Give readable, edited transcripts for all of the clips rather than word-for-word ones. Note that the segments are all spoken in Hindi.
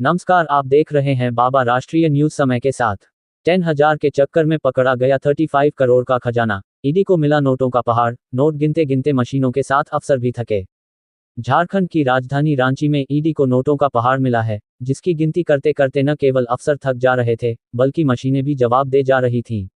नमस्कार, आप देख रहे हैं बाबा राष्ट्रीय न्यूज समय के साथ। 10,000 के चक्कर में पकड़ा गया 35 करोड़ का खजाना। ईडी को मिला नोटों का पहाड़। नोट गिनते गिनते मशीनों के साथ अफसर भी थके। झारखंड की राजधानी रांची में ईडी को नोटों का पहाड़ मिला है, जिसकी गिनती करते करते न केवल अफसर थक जा रहे थे, बल्कि मशीनें भी जवाब दे जा रही थीं।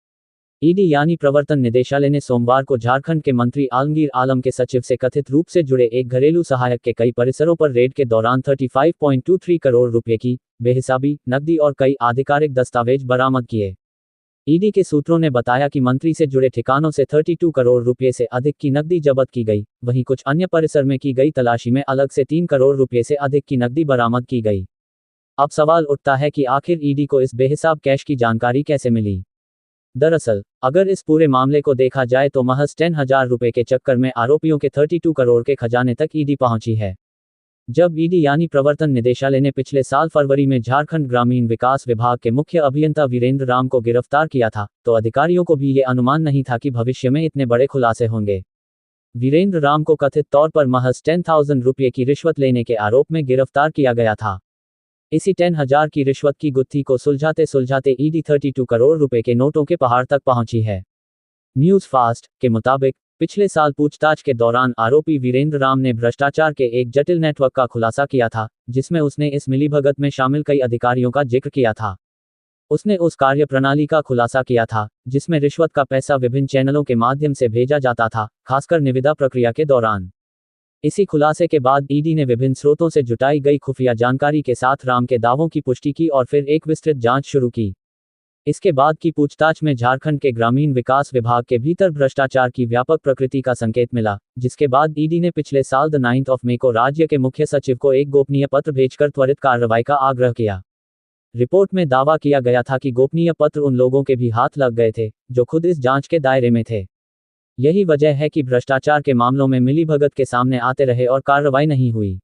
ईडी यानी प्रवर्तन निदेशालय ने सोमवार को झारखंड के मंत्री आलमगीर आलम के सचिव से कथित रूप से जुड़े एक घरेलू सहायक के कई परिसरों पर रेड के दौरान 35.23 करोड़ रुपए की बेहिसाबी, नकदी और कई आधिकारिक दस्तावेज बरामद किए। ईडी के सूत्रों ने बताया कि मंत्री से जुड़े ठिकानों से 32 करोड़ रुपए से अधिक की नकदी जब्त की गई। वहीं कुछ अन्य परिसर में की गई तलाशी में अलग से 3 करोड़ रुपए से अधिक की नकदी बरामद की गई। अब सवाल उठता है कि आखिर ईडी को इस बेहिसाब कैश की जानकारी कैसे मिली। दरअसल, अगर इस पूरे मामले को देखा जाए तो महज 10,000 रुपए के चक्कर में आरोपियों के 32 करोड़ के खजाने तक ईडी पहुंची है। जब ईडी यानी प्रवर्तन निदेशालय ने पिछले साल फरवरी में झारखंड ग्रामीण विकास विभाग के मुख्य अभियंता वीरेंद्र राम को गिरफ्तार किया था, तो अधिकारियों को भी ये अनुमान नहीं था कि भविष्य में इतने बड़े खुलासे होंगे। वीरेंद्र राम को कथित तौर पर महज 10,000 रुपये की रिश्वत लेने के आरोप में गिरफ्तार किया गया था। इसी 10,000 की रिश्वत की गुत्थी को सुलझाते सुलझाते ईडी 32 करोड़ रुपए के नोटों के पहाड़ तक पहुंची है। न्यूज फास्ट के मुताबिक पिछले साल पूछताछ के दौरान आरोपी वीरेंद्र राम ने भ्रष्टाचार के एक जटिल नेटवर्क का खुलासा किया था, जिसमें उसने इस मिलीभगत में शामिल कई अधिकारियों का जिक्र किया था। उसने उस कार्यप्रणाली का खुलासा किया था, जिसमें रिश्वत का पैसा विभिन्न चैनलों के माध्यम से भेजा जाता था, खासकर निविदा प्रक्रिया के दौरान। इसी खुलासे के बाद ईडी ने विभिन्न स्रोतों से जुटाई गई खुफिया जानकारी के साथ राम के दावों की पुष्टि की और फिर एक विस्तृत जांच शुरू की। इसके बाद की पूछताछ में झारखंड के ग्रामीण विकास विभाग के भीतर भ्रष्टाचार की व्यापक प्रकृति का संकेत मिला, जिसके बाद ईडी ने पिछले साल 9 मई को राज्य के मुख्य सचिव को एक गोपनीय पत्र भेजकर त्वरित कार्रवाई का आग्रह किया। रिपोर्ट में दावा किया गया था कि गोपनीय पत्र उन लोगों के भी हाथ लग गए थे, जो खुद इस जांच के दायरे में थे। यही वजह है कि भ्रष्टाचार के मामलों में मिलीभगत के सामने आते रहे और कार्रवाई नहीं हुई।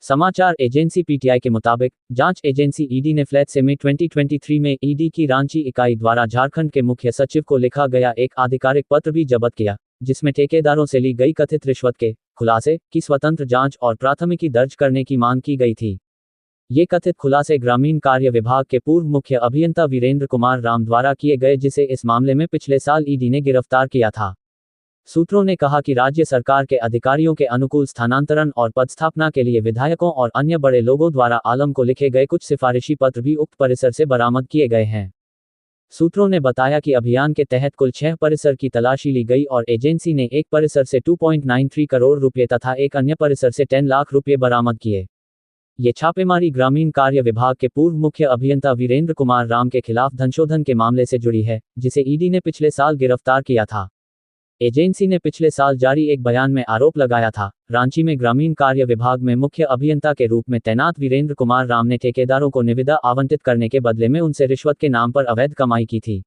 समाचार एजेंसी पीटीआई के मुताबिक जांच एजेंसी ईडी ने फ्लैट से मई 2023 में ईडी की रांची इकाई द्वारा झारखंड के मुख्य सचिव को लिखा गया एक आधिकारिक पत्र भी जब्त किया, जिसमें ठेकेदारों से ली गई कथित रिश्वत के खुलासे की स्वतंत्र जांच और प्राथमिकी दर्ज करने की मांग की गई थी। ये कथित खुलासे ग्रामीण कार्य विभाग के पूर्व मुख्य अभियंता वीरेंद्र कुमार राम द्वारा किए गए, जिसे इस मामले में पिछले साल ईडी ने गिरफ्तार किया था। सूत्रों ने कहा कि राज्य सरकार के अधिकारियों के अनुकूल स्थानांतरण और पदस्थापना के लिए विधायकों और अन्य बड़े लोगों द्वारा आलम को लिखे गए कुछ सिफारिशी पत्र भी उक्त परिसर से बरामद किए गए हैं। सूत्रों ने बताया कि अभियान के तहत कुल 6 परिसर की तलाशी ली गई और एजेंसी ने एक परिसर से 2.93 करोड़ रुपये तथा एक अन्य परिसर से 10 लाख रुपये बरामद किए। ये छापेमारी ग्रामीण कार्य विभाग के पूर्व मुख्य अभियंता वीरेंद्र कुमार राम के खिलाफ धनशोधन के मामले से जुड़ी है, जिसे ईडी ने पिछले साल गिरफ्तार किया था। एजेंसी ने पिछले साल जारी एक बयान में आरोप लगाया था, रांची में ग्रामीण कार्य विभाग में मुख्य अभियंता के रूप में तैनात वीरेंद्र कुमार राम ने ठेकेदारों को निविदा आवंटित करने के बदले में उनसे रिश्वत के नाम पर अवैध कमाई की थी।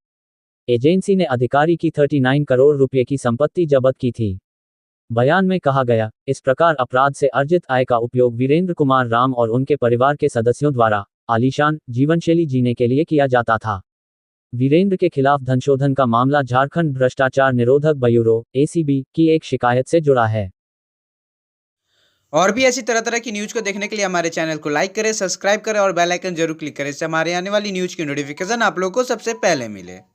एजेंसी ने अधिकारी की 39 करोड़ रुपए की संपत्ति जब्त की थी। बयान में कहा गया, इस प्रकार अपराध से अर्जित आय का उपयोग वीरेंद्र कुमार राम और उनके परिवार के सदस्यों द्वारा आलीशान जीवनशैली जीने के लिए किया जाता था। वीरेंद्र के खिलाफ धनशोधन का मामला झारखंड भ्रष्टाचार निरोधक ब्यूरो (एसीबी) की एक शिकायत से जुड़ा है। और भी ऐसी तरह तरह की न्यूज को देखने के लिए हमारे चैनल को लाइक करें, सब्सक्राइब करें और बेल आइकन जरूर क्लिक करें, इससे हमारे आने वाली न्यूज की नोटिफिकेशन आप लोगों को सबसे पहले मिले।